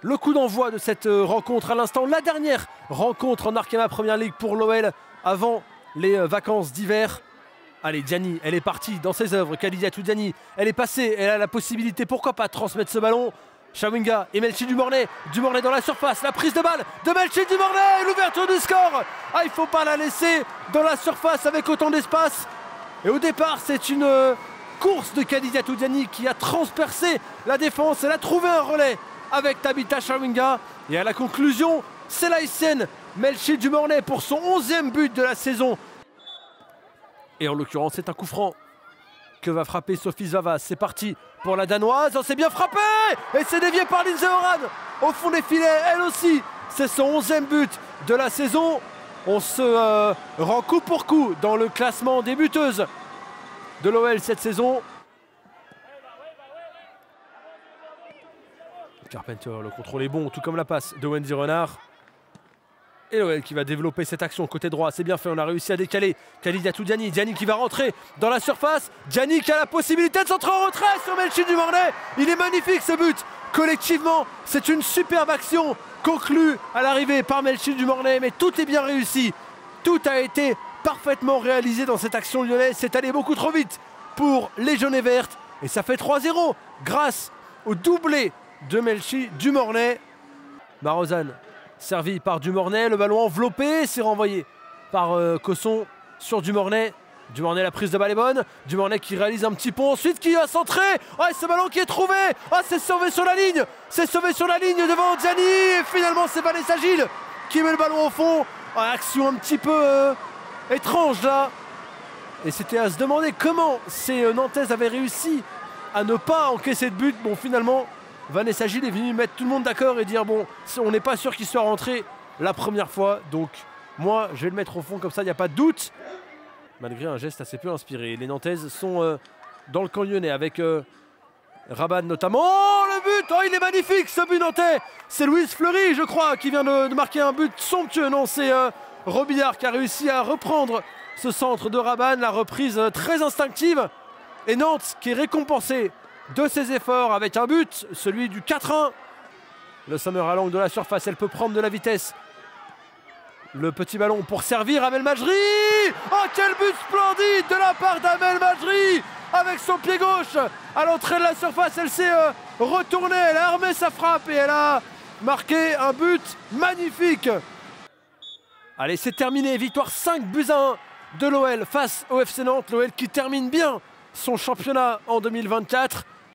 le coup d'envoi de cette rencontre à l'instant. La dernière rencontre en Arkema Première Ligue pour l'OL avant les vacances d'hiver. Allez, Diani, elle est partie dans ses œuvres. Khadijatou Diani, elle est passée, elle a la possibilité, pourquoi pas, de transmettre ce ballon. Chawinga et Melchi Dumornay. Dumornay dans la surface, la prise de balle de Melchi Dumornay, l'ouverture du score. Ah, il ne faut pas la laisser dans la surface avec autant d'espace. Et au départ, c'est une course de Khadijatou Diani qui a transpercé la défense. Elle a trouvé un relais avec Tabitha Chawinga. Et à la conclusion, c'est l'Haïtienne Melchi Dumornay pour son 11e but de la saison. Et en l'occurrence, c'est un coup franc que va frapper Sophie Zvava. C'est parti pour la Danoise. Oh, c'est bien frappé. Et c'est dévié par Lindsay Horan au fond des filets. Elle aussi, c'est son 11e but de la saison. On se rend coup pour coup dans le classement des buteuses de l'OL cette saison. Carpenter, le contrôle est bon, tout comme la passe de Wendy Renard. Et l'OL qui va développer cette action côté droit, c'est bien fait, on a réussi à décaler Khadijatou Diani, Diani qui va rentrer dans la surface, Diani qui a la possibilité de centrer en retrait sur Melchi Dumornay. Il est magnifique ce but, collectivement c'est une superbe action conclue à l'arrivée par Melchi Dumornay, mais tout est bien réussi, tout a été parfaitement réalisé dans cette action lyonnaise, c'est allé beaucoup trop vite pour les jaunes et vertes et ça fait 3-0 grâce au doublé de Melchi Dumornay. Marozane servi par Dumornay, le ballon enveloppé, c'est renvoyé par Cosson sur Dumornay. Dumornay, la prise de balle est bonne. Dumornay qui réalise un petit pont ensuite, qui va centrer. Ah, ce ballon qui est trouvé. Ah, c'est sauvé sur la ligne. C'est sauvé sur la ligne devant Diani. Et finalement, c'est Vanessa Gilles qui met le ballon au fond. Ah, action un petit peu étrange là. Et c'était à se demander comment ces Nantaises avaient réussi à ne pas encaisser de but. Bon, finalement, Vanessa Gilles est venue mettre tout le monde d'accord et dire bon, on n'est pas sûr qu'il soit rentré la première fois, donc moi je vais le mettre au fond comme ça, il n'y a pas de doute. Malgré un geste assez peu inspiré. Les Nantaises sont dans le camp lyonnais avec Raban notamment. Oh, le but, oh, il est magnifique ce but nantais. C'est Louise Fleury je crois qui vient de marquer un but somptueux. Non, c'est Robillard qui a réussi à reprendre ce centre de Raban, la reprise très instinctive. Et Nantes qui est récompensée de ses efforts avec un but, celui du 4-1. Le Summer à l'angle de la surface, elle peut prendre de la vitesse. Le petit ballon pour servir Amel Majri. Oh, quel but splendide de la part d'Amel Majri avec son pied gauche à l'entrée de la surface. Elle s'est retournée, elle a armé sa frappe et elle a marqué un but magnifique. Allez, c'est terminé, victoire 5-1 de l'OL face au FC Nantes. L'OL qui termine bien son championnat en 2024.